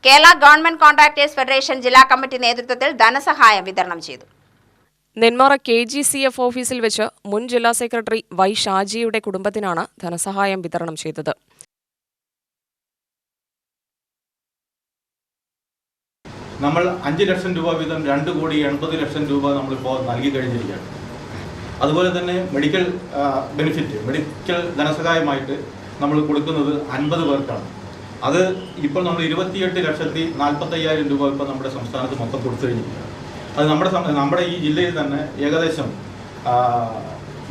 Kerala government contractors federation ജില്ലാ committee നേതൃത്വത്തിൽ ധനസഹായം വിതരണം ചെയ്തു. നെന്മാറ KGCF ഓഫീസിൽ വെച്ച് മുൻ ജില്ലാ സെക്രട്ടറി വൈ ഷാജിയുടെ കുടുംബത്തിനാണ് ധനസഹായം വിതരണം ചെയ്തത്. നമ്മൾ 5 ലക്ഷം രൂപ വീതം 2,80,00,000 രൂപ നമ്മളിപ്പോൾ നൽകി കഴിഞ്ഞിരിക്കുകയാണ്. അതുപോലെ തന്നെ മെഡിക്കൽ ബെനിഫിറ്റ്, മെഡിക്കൽ ധനസഹായമായിട്ട് നമ്മൾ കൊടുക്കുന്നത് 50 പേർക്കാണ്. അത് ഇപ്പോൾ നമ്മൾ 28,40,50,000 രൂപ ഇപ്പോൾ നമ്മുടെ സംസ്ഥാനത്ത് മൊത്തം കൊടുത്തു കഴിഞ്ഞിരിക്കുകയാണ്. അത് നമ്മുടെ ഈ ജില്ലയിൽ തന്നെ ഏകദേശം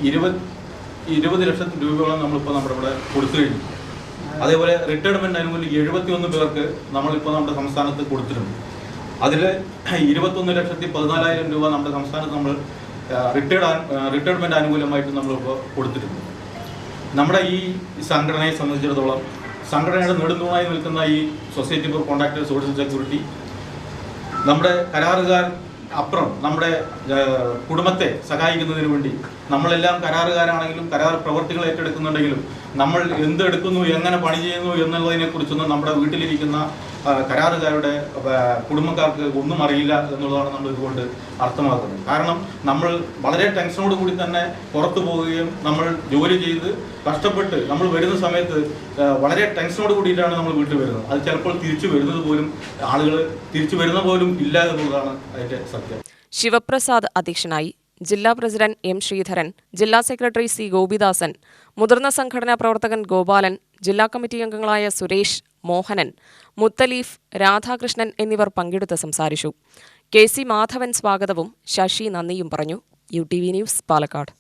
20 ലക്ഷം രൂപയോളം നമ്മളിപ്പോൾ നമ്മുടെ ഇവിടെ കൊടുത്തു കഴിഞ്ഞു. അതേപോലെ റിട്ടയർമെൻറ്റ് ആനുകൂല്യം 71 പേർക്ക് നമ്മളിപ്പോൾ നമ്മുടെ സംസ്ഥാനത്ത് കൊടുത്തിട്ടുണ്ട്. അതിൽ 21,14,000 രൂപ നമ്മുടെ സംസ്ഥാനത്ത് നമ്മൾ റിട്ടയർമെൻറ്റ് ആനുകൂല്യമായിട്ട് നമ്മളിപ്പോൾ കൊടുത്തിട്ടുണ്ട്. നമ്മുടെ ഈ സംഘടനയെ സംബന്ധിച്ചിടത്തോളം സംഘടനയുടെ നെടുന്തൂണായി നിൽക്കുന്ന ഈ society for contractors social security നമ്മുടെ കരാറുകാർ അപ്പുറം നമ്മുടെ കുടുംബത്തെ സഹായിക്കുന്നതിന് വേണ്ടി നമ്മളെല്ലാം കരാറുകാരാണെങ്കിലും കരാർ പ്രവർത്തികൾ ഏറ്റെടുക്കുന്നുണ്ടെങ്കിലും നമ്മൾ എന്തെടുക്കുന്നു, എങ്ങനെ പണി ചെയ്യുന്നു എന്നുള്ളതിനെക്കുറിച്ചൊന്നും നമ്മുടെ വീട്ടിലിരിക്കുന്ന കരാറുകാരുടെ കുടുംബക്കാർക്ക് ഒന്നും അറിയില്ല എന്നുള്ളതാണ് നമ്മൾ ഇതുകൊണ്ട് അർത്ഥമാക്കുന്നത്. കാരണം നമ്മൾ വളരെ ടെൻഷനോട് കൂടി തന്നെ പുറത്തു പോവുകയും നമ്മൾ ജോലി ചെയ്ത് കഷ്ടപ്പെട്ട് നമ്മൾ വരുന്ന സമയത്ത് വളരെ ടെൻഷനോട് കൂടിയിട്ടാണ് നമ്മൾ വീട്ടിൽ വരുന്നത്. അത് ചിലപ്പോൾ തിരിച്ചു വരുന്നത് പോലും ആളുകൾ തിരിച്ചു വരുന്ന പോലും ഇല്ല എന്നുള്ളതാണ് അതിൻ്റെ സത്യം. ശിവപ്രസാദ് അധ്യക്ഷനായി. ജില്ലാ പ്രസിഡന്റ് M. ശ്രീധരൻ, ജില്ലാ സെക്രട്ടറി C. ഗോപിദാസൻ, മുതിർന്ന സംഘടനാ പ്രവർത്തകൻ ഗോപാലൻ, ജില്ലാ കമ്മിറ്റി അംഗങ്ങളായ സുരേഷ്, മോഹനൻ, മുത്തലീഫ്, രാധാകൃഷ്ണൻ എന്നിവർ പങ്കെടുത്ത് സംസാരിച്ചു. KC മാധവൻ സ്വാഗതവും ശശി നന്ദിയും പറഞ്ഞു. UTV news, Palakkad.